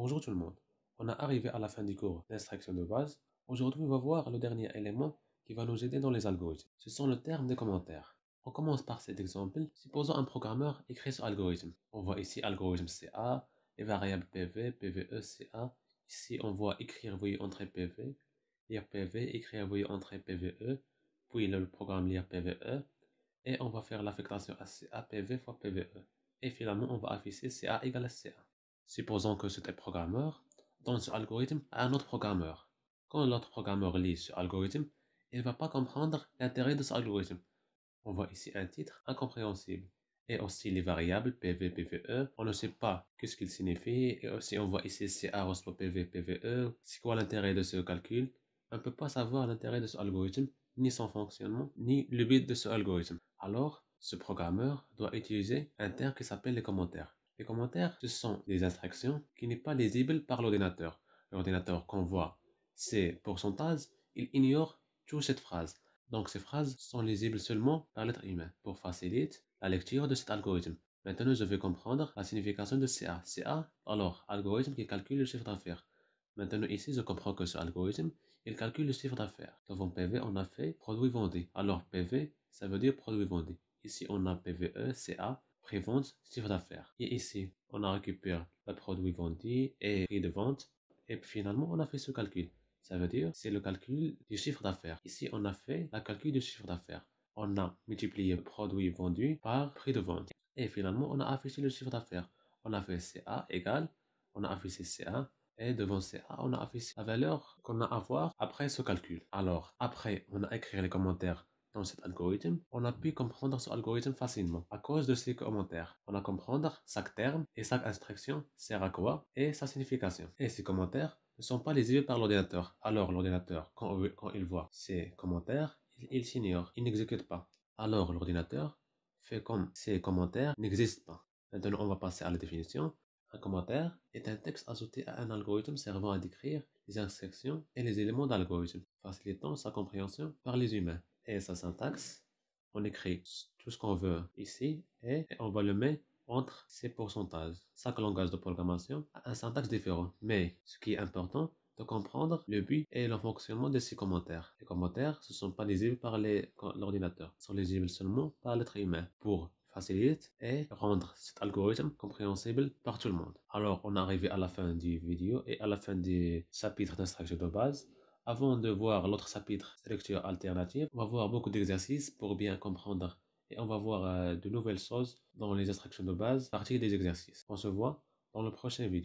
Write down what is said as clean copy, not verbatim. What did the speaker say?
Bonjour tout le monde. On est arrivé à la fin du cours d'instruction de base. Aujourd'hui, on va voir le dernier élément qui va nous aider dans les algorithmes. Ce sont le terme des commentaires. On commence par cet exemple. Supposons un programmeur écrit ce algorithme. On voit ici algorithme CA, les variables PV, PVE, CA. Ici, on voit écrire, voyez, entrer PV, lire PV, écrire, voyez, entrer PVE, puis le programme lire PVE, et on va faire l'affectation à CA, PV fois PVE. Et finalement, on va afficher CA égale à CA. Supposons que cet programmeur donne ce algorithme à un autre programmeur. Quand l'autre programmeur lit ce algorithme, il ne va pas comprendre l'intérêt de ce algorithme. On voit ici un titre incompréhensible. Et aussi les variables PV, PVE, on ne sait pas ce qu'ils signifient. Et aussi on voit ici CA reçoit PV, PVE. C'est quoi l'intérêt de ce calcul? On ne peut pas savoir l'intérêt de ce algorithme, ni son fonctionnement, ni le but de ce algorithme. Alors, ce programmeur doit utiliser un terme qui s'appelle les commentaires. Les commentaires, ce sont des instructions qui n'est pas lisibles par l'ordinateur. L'ordinateur, qu'on voit ces pourcentages, il ignore toute cette phrase. Donc ces phrases sont lisibles seulement par l'être humain pour faciliter la lecture de cet algorithme. Maintenant, je vais comprendre la signification de CA. CA, alors, algorithme qui calcule le chiffre d'affaires. Maintenant, ici, je comprends que ce algorithme, il calcule le chiffre d'affaires. Devant PV, on a fait produit vendu. Alors, PV, ça veut dire produit vendu. Ici, on a PVE, CA, prix-vente, chiffre d'affaires. Et ici, on a récupéré le produit vendu et prix de vente. Et finalement, on a fait ce calcul. Ça veut dire c'est le calcul du chiffre d'affaires. Ici, on a fait le calcul du chiffre d'affaires. On a multiplié le produit vendu par prix de vente. Et finalement, on a affiché le chiffre d'affaires. On a fait CA égale, on a affiché CA. Et devant CA, on a affiché la valeur qu'on a à voir après ce calcul. Alors, après, on a écrit les commentaires dans cet algorithme. On a pu comprendre ce algorithme facilement à cause de ces commentaires. On a comprendre chaque terme et chaque instruction sert à quoi et sa signification. Et ces commentaires ne sont pas lisibles par l'ordinateur. Alors l'ordinateur, quand il voit ces commentaires, il s'ignore, il n'exécute pas. Alors l'ordinateur fait comme ces commentaires n'existent pas. Maintenant, on va passer à la définition. Un commentaire est un texte ajouté à un algorithme servant à décrire les instructions et les éléments d'algorithme, facilitant sa compréhension par les humains. Et sa syntaxe, on écrit tout ce qu'on veut ici et on va le mettre entre ces pourcentages. Chaque langage de programmation a un syntaxe différent, mais ce qui est important, de comprendre le but et le fonctionnement de ces commentaires. Les commentaires ne sont pas lisibles par l'ordinateur, ils sont lisibles seulement par l'être humain pour faciliter et rendre cet algorithme compréhensible par tout le monde. Alors, on est arrivé à la fin du vidéo et à la fin du chapitre d'instruction de base. Avant de voir l'autre chapitre, lecture alternative, on va voir beaucoup d'exercices pour bien comprendre et on va voir de nouvelles choses dans les instructions de base à partir des exercices. On se voit dans le prochain vidéo.